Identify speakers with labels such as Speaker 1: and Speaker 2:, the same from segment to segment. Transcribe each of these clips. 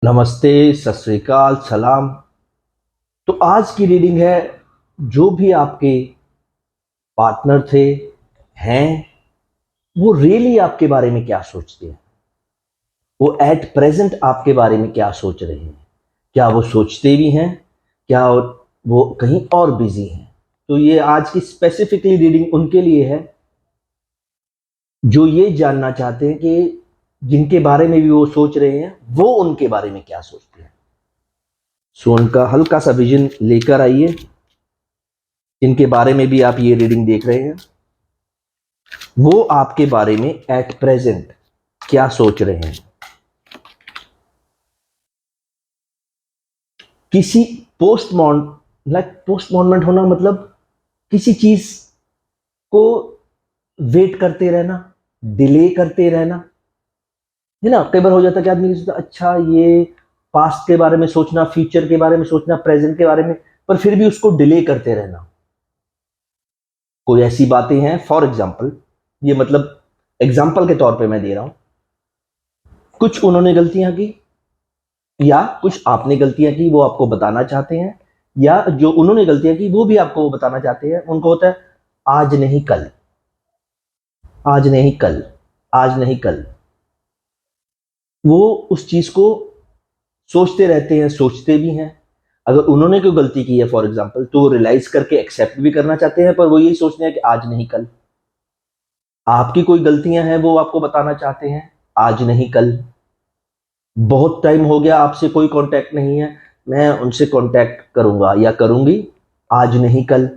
Speaker 1: नमस्ते, सत श्री अकाल, सलाम। तो आज की रीडिंग है, जो भी आपके पार्टनर थे, हैं, वो रियली आपके बारे में क्या सोचते हैं? वो एट प्रेजेंट आपके बारे में क्या सोच रहे हैं? क्या वो सोचते भी हैं? क्या वो कहीं और बिजी हैं? तो ये आज की स्पेसिफिकली रीडिंग उनके लिए है जो ये जानना चाहते हैं कि जिनके बारे में भी वो सोच रहे हैं, वो उनके बारे में क्या सोचते हैं। सो उनका हल्का सा विजन लेकर आइए, जिनके बारे में भी आप ये रीडिंग देख रहे हैं, वो आपके बारे में एट प्रेजेंट क्या सोच रहे हैं। किसी पोस्टमॉर्टमेंट होना मतलब किसी चीज को वेट करते रहना, डिले करते रहना, है ना। कई बार हो जाता है कि आदमी सोचता अच्छा ये पास्ट के बारे में सोचना, फ्यूचर के बारे में सोचना, प्रेजेंट के बारे में, पर फिर भी उसको डिले करते रहना। कोई ऐसी बातें हैं, फॉर एग्जाम्पल, ये मतलब एग्जाम्पल के तौर पे मैं दे रहा हूं, कुछ उन्होंने गलतियां की या कुछ आपने गलतियां की, वो आपको बताना चाहते हैं, या जो उन्होंने गलतियां की वो भी आपको बताना चाहते हैं। उनको होता है आज नहीं कल, आज नहीं कल, आज नहीं कल। वो उस चीज को सोचते रहते हैं, सोचते भी हैं। अगर उन्होंने कोई गलती की है फॉर एग्जाम्पल, तो वो रियलाइज करके एक्सेप्ट भी करना चाहते हैं, पर वो यही सोचते हैं कि आज नहीं कल। आपकी कोई गलतियां हैं वो आपको बताना चाहते हैं, आज नहीं कल। बहुत टाइम हो गया आपसे कोई कांटेक्ट नहीं है, मैं उनसे कांटेक्ट करूंगा या करूंगी, आज नहीं कल।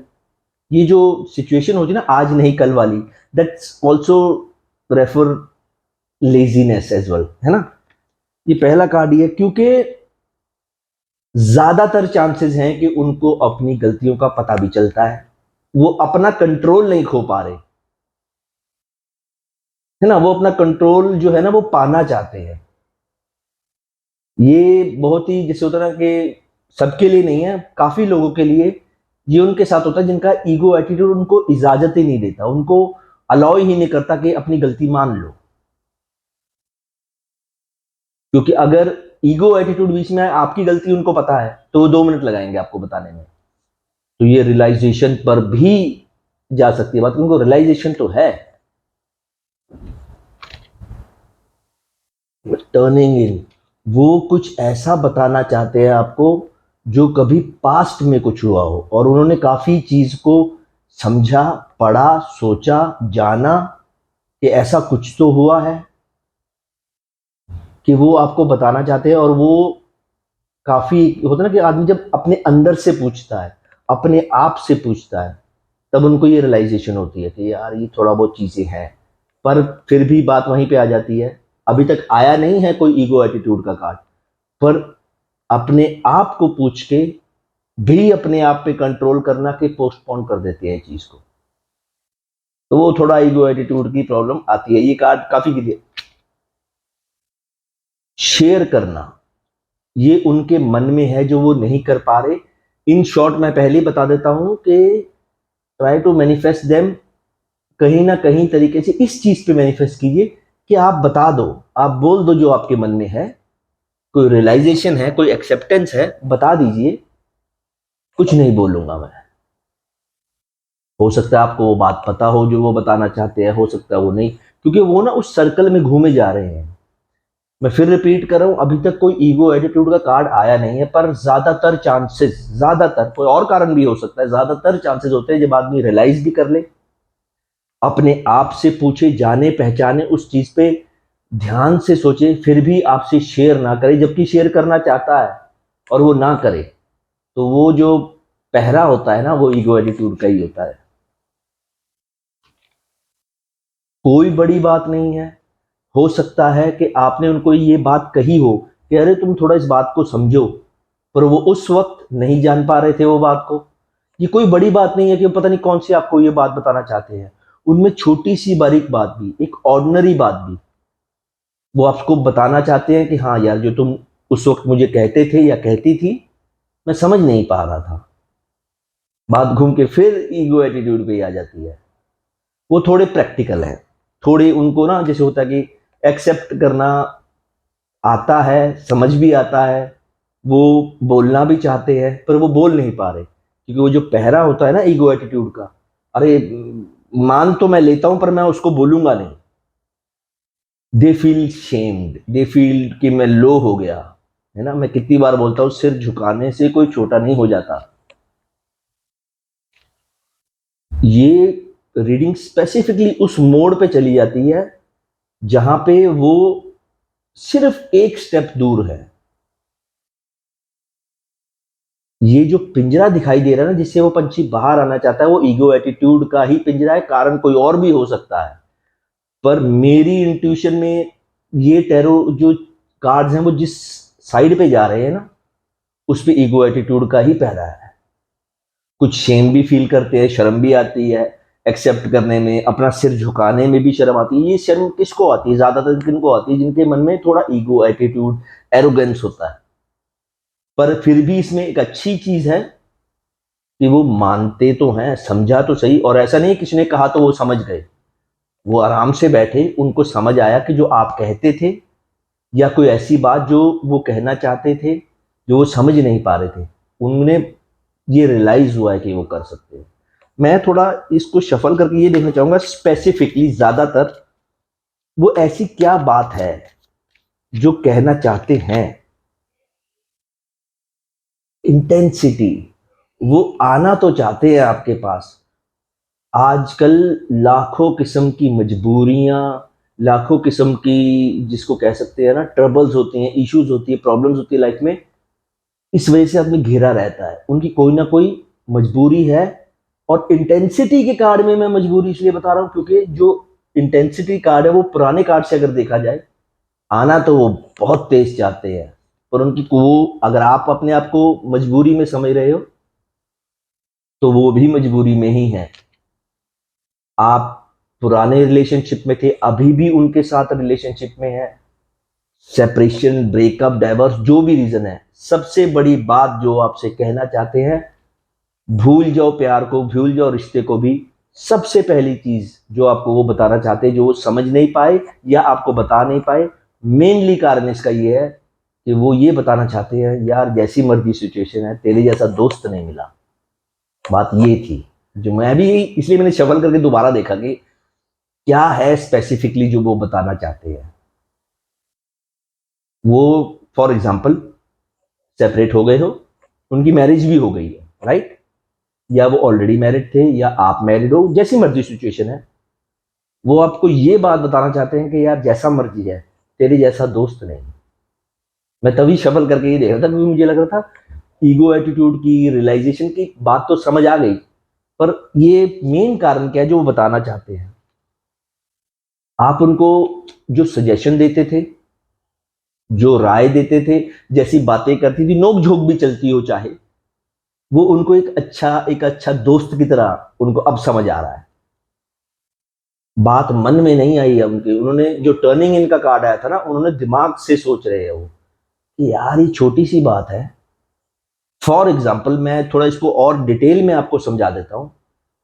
Speaker 1: ये जो सिचुएशन होती है ना, आज नहीं कल वाली, that's also refer laziness as well, है ना। ये पहला कार्ड ये, क्योंकि ज्यादातर चांसेस हैं कि उनको अपनी गलतियों का पता भी चलता है, वो अपना कंट्रोल नहीं खो पा रहे, है ना। वो अपना कंट्रोल जो है ना वो पाना चाहते हैं। ये बहुत ही जैसे होता है ना कि सबके लिए नहीं है, काफी लोगों के लिए ये उनके साथ होता है जिनका ईगो एटीट्यूड उनको इजाजत ही नहीं देता, उनको अलाउ ही नहीं करता कि अपनी गलती मान लो। क्योंकि अगर ईगो एटीट्यूड बीच में है, आपकी गलती उनको पता है, तो वो 2 मिनट लगाएंगे आपको बताने में। तो ये रियलाइजेशन पर भी जा सकती है बात, उनको रियलाइजेशन तो है। टर्निंग इन, वो कुछ ऐसा बताना चाहते हैं आपको जो कभी पास्ट में कुछ हुआ हो, और उन्होंने काफी चीज को समझा, पढ़ा, सोचा, जाना कि ऐसा कुछ तो हुआ है, कि वो आपको बताना चाहते हैं। और वो काफी होता है ना कि आदमी जब अपने अंदर से पूछता है, अपने आप से पूछता है, तब उनको ये रियलाइजेशन होती है कि यार ये थोड़ा बहुत चीजें हैं। पर फिर भी बात वहीं पे आ जाती है, अभी तक आया नहीं है कोई ईगो एटीट्यूड का कार्ड, पर अपने आप को पूछ के भी अपने आप पे कंट्रोल करना के पोस्टपोन कर देते हैं चीज को, तो वो थोड़ा ईगो एटीट्यूड की प्रॉब्लम आती है। ये कार्ड काफी क्लियर, शेयर करना ये उनके मन में है जो वो नहीं कर पा रहे। इन शॉर्ट मैं पहले ही बता देता हूं कि ट्राई टू मैनिफेस्ट देम, कहीं ना कहीं तरीके से इस चीज पे मैनिफेस्ट कीजिए कि आप बता दो, आप बोल दो जो आपके मन में है, कोई रियलाइजेशन है, कोई एक्सेप्टेंस है, बता दीजिए, कुछ नहीं बोलूंगा मैं। हो सकता है आपको वो बात पता हो जो वो बताना चाहते हैं, हो सकता है वो नहीं, क्योंकि वो ना उस सर्कल में घूमे जा रहे हैं। मैं फिर रिपीट कर रहा हूं, अभी तक कोई ईगो एटीट्यूड का कार्ड आया नहीं है, पर ज्यादातर चांसेस, ज्यादातर, कोई और कारण भी हो सकता है, ज्यादातर चांसेस होते हैं जब आदमी रियलाइज भी कर ले, अपने आप से पूछे, जाने पहचाने, उस चीज पे ध्यान से सोचे, फिर भी आपसे शेयर ना करे, जबकि शेयर करना चाहता है और वो ना करे, तो वो जो पहरा होता है ना, वो ईगो एटीट्यूड का ही होता है। कोई बड़ी बात नहीं है। हो सकता है कि आपने उनको ये बात कही हो कि अरे तुम थोड़ा इस बात को समझो, पर वो उस वक्त नहीं जान पा रहे थे वो बात को। ये कोई बड़ी बात नहीं है कि पता नहीं कौन सी आपको ये बात बताना चाहते हैं। उनमें छोटी सी बारीक बात भी, एक ऑर्डिनरी बात भी, वो आपको बताना चाहते हैं कि हाँ यार, जो तुम उस वक्त मुझे कहते थे या कहती थी, मैं समझ नहीं पा रहा था। बात घूम के फिर ईगो एटीट्यूड पे ही आ जाती है। वो थोड़े प्रैक्टिकल हैं, थोड़े उनको ना जैसे होता है कि एक्सेप्ट करना आता है, समझ भी आता है, वो बोलना भी चाहते हैं पर वो बोल नहीं पा रहे, क्योंकि वो जो पहरा होता है ना ईगो एटीट्यूड का, अरे मान तो मैं लेता हूं पर मैं उसको बोलूंगा नहीं। They feel shamed, they feel कि मैं लो हो गया, है ना। मैं कितनी बार बोलता हूँ, सिर झुकाने से कोई छोटा नहीं हो जाता। ये रीडिंग स्पेसिफिकली उस मोड पे चली जाती है जहां पे वो सिर्फ एक स्टेप दूर है। ये जो पिंजरा दिखाई दे रहा है ना जिससे वो पंछी बाहर आना चाहता है, वो ईगो एटीट्यूड का ही पिंजरा है, कारण कोई और भी हो सकता है। पर मेरी इंट्यूशन में ये टैरो जो कार्ड्स हैं वो जिस साइड पे जा रहे हैं ना, उस पे ईगो एटीट्यूड का ही पहरा है। कुछ शेम भी फील करते हैं, शर्म भी आती है एक्सेप्ट करने में, अपना सिर झुकाने में भी शर्म आती है। ये शर्म किसको आती है? ज्यादातर किनको आती है? जिनके मन में थोड़ा ईगो एटीट्यूड, एरोगेंस होता है। पर फिर भी इसमें एक अच्छी चीज है कि वो मानते तो हैं, समझा तो सही, और ऐसा नहीं किसी ने कहा तो वो समझ गए। वो आराम से बैठे, उनको समझ आया कि जो आप कहते थे या कोई ऐसी बात जो वो कहना चाहते थे जो वो समझ नहीं पा रहे थे, उन्हें ये रियलाइज हुआ है कि वो कर सकते हैं। मैं थोड़ा इसको शफल करके ये देखना चाहूंगा स्पेसिफिकली, ज्यादातर वो ऐसी क्या बात है जो कहना चाहते हैं। इंटेंसिटी, वो आना तो चाहते हैं आपके पास। आजकल लाखों किस्म की मजबूरियां, लाखों किस्म की, जिसको कह सकते हैं ना, ट्रबल्स होती हैं, इश्यूज होती है, प्रॉब्लम्स होती है लाइफ में। इस वजह से आदमी घेरा रहता है, उनकी कोई ना कोई मजबूरी है। और इंटेंसिटी के कार्ड में मैं मजबूरी इसलिए बता रहा हूं क्योंकि जो इंटेंसिटी कार्ड है वो पुराने कार्ड से अगर देखा जाए, आना तो वो बहुत तेज चाहते हैं, पर उनकी वो, अगर आप अपने आप को मजबूरी में समझ रहे हो तो वो भी मजबूरी में ही है। आप पुराने रिलेशनशिप में थे, अभी भी उनके साथ रिलेशनशिप में है, सेपरेशन, ब्रेकअप, डाइवर्स, जो भी रीजन है, सबसे बड़ी बात जो आपसे कहना चाहते हैं, भूल जाओ प्यार को, भूल जाओ रिश्ते को भी। सबसे पहली चीज जो आपको वो बताना चाहते हैं, जो वो समझ नहीं पाए या आपको बता नहीं पाए, मेनली कारण इसका ये है कि वो ये बताना चाहते हैं, यार जैसी मर्जी सिचुएशन है, तेरे जैसा दोस्त नहीं मिला। बात ये थी, जो मैं भी इसलिए मैंने शफल करके दोबारा देखा कि क्या है स्पेसिफिकली जो वो बताना चाहते हैं। वो फॉर एग्जाम्पल सेपरेट हो गए हो, उनकी मैरिज भी हो गई है, राइट, या वो ऑलरेडी मैरिड थे या आप मैरिड हो, जैसी मर्जी सिचुएशन है, वो आपको ये बात बताना चाहते हैं कि यार जैसा मर्जी है, तेरे जैसा दोस्त नहीं। मैं तभी शफल करके ये देख रहा था क्योंकि मुझे लग रहा था ईगो एटीट्यूड की रियलाइजेशन की बात तो समझ आ गई, पर ये मेन कारण क्या है जो वो बताना चाहते हैं। आप उनको जो सजेशन देते थे, जो राय देते थे, जैसी बातें करती थी, नोक झोंक भी चलती हो चाहे, वो उनको एक अच्छा दोस्त की तरह उनको अब समझ आ रहा है। बात मन में नहीं आई है उनके, उन्होंने जो टर्निंग इनका कार्ड आया था ना, उन्होंने दिमाग से सोच रहे हैं वो कि यार ये छोटी सी बात है। फॉर एग्जाम्पल मैं थोड़ा इसको और डिटेल में आपको समझा देता हूँ।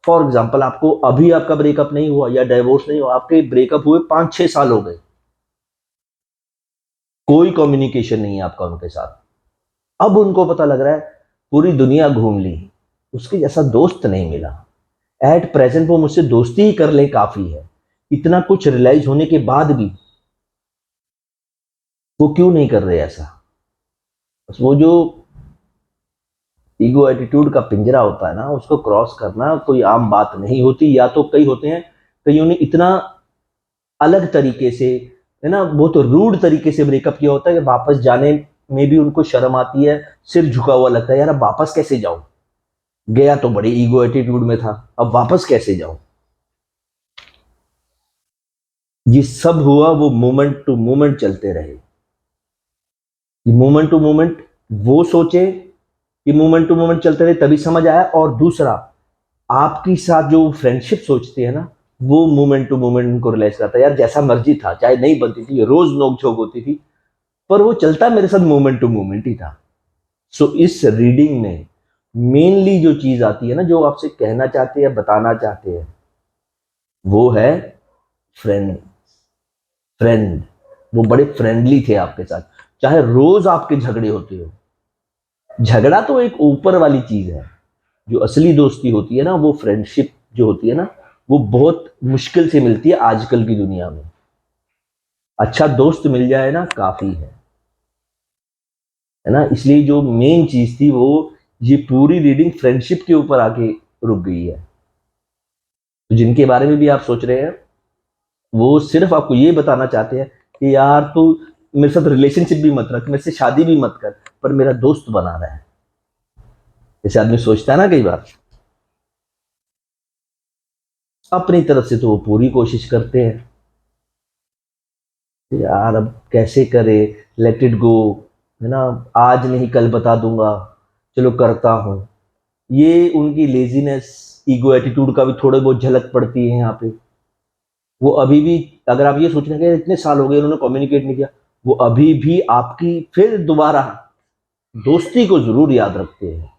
Speaker 1: फॉर एग्जाम्पल, आपको अभी आपका ब्रेकअप नहीं हुआ या डाइवोर्स नहीं हुआ, आपके ब्रेकअप हुए 5-6 साल हो गए, कोई कम्युनिकेशन नहीं है आपका उनके साथ। अब उनको पता लग रहा है पूरी दुनिया घूम ली, उसके जैसा दोस्त नहीं मिला, एट प्रेजेंट वो मुझसे दोस्ती ही कर ले काफी है। इतना कुछ रियलाइज होने के बाद भी वो क्यों नहीं कर रहे ऐसा? बस वो जो ईगो एटीट्यूड का पिंजरा होता है ना, उसको क्रॉस करना कोई आम बात नहीं होती। या तो कई होते हैं, कईयों ने इतना अलग तरीके से, है ना, बहुत रूड तरीके से ब्रेकअप किया होता है कि वापस जाने में भी उनको शर्म आती है, सिर झुका हुआ लगता है, यार अब वापस कैसे जाऊं, गया तो बड़े ईगो एटीट्यूड में था, अब वापस कैसे जाऊं। ये सब हुआ, वो मोमेंट टू मोमेंट चलते रहे। मोमेंट टू मोमेंट वो सोचे कि मोमेंट टू मोमेंट चलते रहे तभी समझ आया। और दूसरा, आपके साथ जो फ्रेंडशिप सोचती है ना, वो मोमेंट टू मोमेंट उनको रियलाइज करता है, यार जैसा मर्जी था, चाहे नहीं बनती थी, रोज नोक झोंक होती थी, पर वो चलता मेरे साथ मोमेंट टू मोमेंट ही था। सो इस रीडिंग में मेनली जो चीज आती है ना, जो आपसे कहना चाहते हैं, बताना चाहते हैं, वो है फ्रेंड। फ्रेंड, वो बड़े फ्रेंडली थे आपके साथ, चाहे रोज आपके झगड़े होते हो। झगड़ा तो एक ऊपर वाली चीज है, जो असली दोस्ती होती है ना, वो फ्रेंडशिप जो होती है ना, वो बहुत मुश्किल से मिलती है आजकल की दुनिया में। अच्छा दोस्त मिल जाए ना, काफी है ना। इसलिए जो मेन चीज थी वो, ये पूरी रीडिंग फ्रेंडशिप के ऊपर आके रुक गई है। तो जिनके बारे में भी आप सोच रहे हैं, वो सिर्फ आपको ये बताना चाहते हैं कि यार तू मेरे साथ रिलेशनशिप भी मत रख, मेरे से शादी भी मत कर, पर मेरा दोस्त बना रहा है। जैसे आदमी सोचता है ना कई बार, अपनी तरफ से तो वो पूरी कोशिश करते हैं कि यार अब कैसे करे, लेट इट गो, है ना, आज नहीं कल बता दूंगा, चलो करता हूँ। ये उनकी लेजीनेस, ईगो एटीट्यूड का भी थोड़े बहुत झलक पड़ती है यहाँ पे। वो अभी भी, अगर आप ये सोच रहे हैं कि इतने साल हो गए उन्होंने कम्युनिकेट नहीं किया, वो अभी भी आपकी फिर दोबारा दोस्ती को जरूर याद रखते हैं।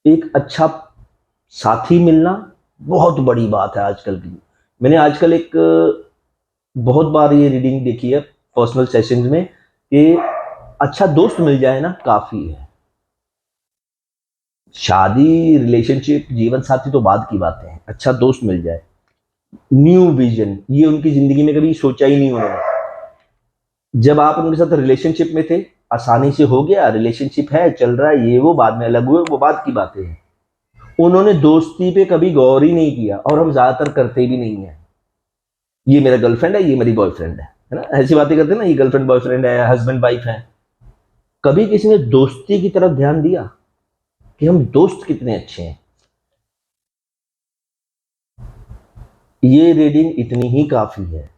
Speaker 1: एक अच्छा साथी मिलना बहुत बड़ी बात है आजकल की। मैंने आजकल एक बहुत बार ये रीडिंग देखी है पर्सनल सेशंस में, कि अच्छा दोस्त मिल जाए ना, काफी है। शादी, रिलेशनशिप, जीवन साथी तो बाद की बात है, अच्छा दोस्त मिल जाए। न्यू विजन, ये उनकी जिंदगी में कभी सोचा ही नहीं उन्होंने। जब आप उनके साथ रिलेशनशिप में थे, आसानी से हो गया, रिलेशनशिप है, चल रहा है, ये वो, बाद में अलग हुए, वो बात की बातें हैं। उन्होंने दोस्ती पे कभी गौर ही नहीं किया, और हम ज्यादातर करते भी नहीं है। ये मेरा गर्लफ्रेंड है, ये मेरी बॉयफ्रेंड है ना, ऐसी बातें करते हैं ना, ये गर्लफ्रेंड बॉयफ्रेंड है, हस्बैंड वाइफ है। कभी किसी ने दोस्ती की तरफ ध्यान दिया कि हम दोस्त कितने अच्छे हैं? ये रीडिंग इतनी ही काफी है।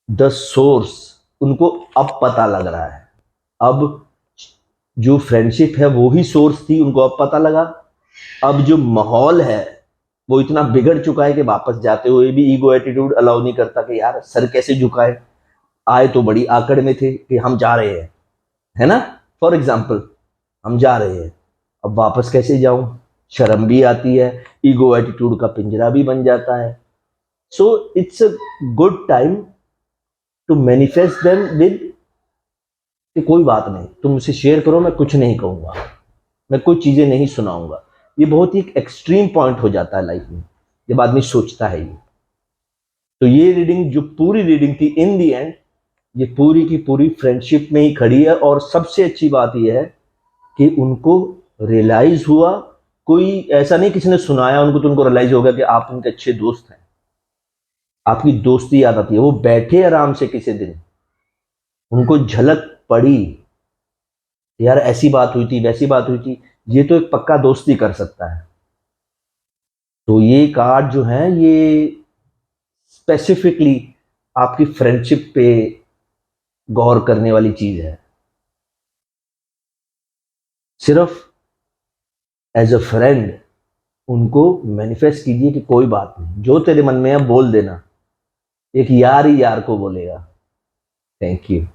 Speaker 1: द सोर्स उनको अब पता लग रहा है। अब जो फ्रेंडशिप है वो ही सोर्स थी, उनको अब पता लगा। अब जो माहौल है वो इतना बिगड़ चुका है कि वापस जाते हुए भी ईगो एटीट्यूड अलाउ नहीं करता कि यार सर कैसे झुकाए। आए तो बड़ी आकड़ में थे कि हम जा रहे हैं, है ना, फॉर एग्जाम्पल, हम जा रहे हैं, अब वापस कैसे जाऊं, शर्म भी आती है, ईगो एटीट्यूड का पिंजरा भी बन जाता है। So it's a good time to manifest them with कि कोई बात नहीं, तुम मुझसे शेयर करो, मैं कुछ नहीं कहूंगा, मैं कोई चीजें नहीं सुनाऊंगा। ये बहुत ही एक्सट्रीम पॉइंट हो जाता है लाइफ में जब आदमी सोचता है ये। तो ये रीडिंग, जो पूरी रीडिंग थी, इन दी एंड ये पूरी की पूरी फ्रेंडशिप में ही खड़ी है। और सबसे अच्छी बात यह है कि उनको रियलाइज हुआ, कोई ऐसा नहीं किसी ने सुनाया उनको तो उनको रियलाइज हो गया कि आप उनके अच्छे दोस्त हैं, आपकी दोस्ती याद आती है। वो बैठे आराम से किसी दिन, उनको झलक पड़ी, यार ऐसी बात हुई थी, वैसी बात हुई थी, ये तो एक पक्का दोस्ती कर सकता है। तो ये कार्ड जो है, ये स्पेसिफिकली आपकी फ्रेंडशिप पे गौर करने वाली चीज है। सिर्फ एज अ फ्रेंड उनको मैनिफेस्ट कीजिए कि कोई बात नहीं, जो तेरे मन में है बोल देना, एक यार ही यार को बोलेगा। Thank you.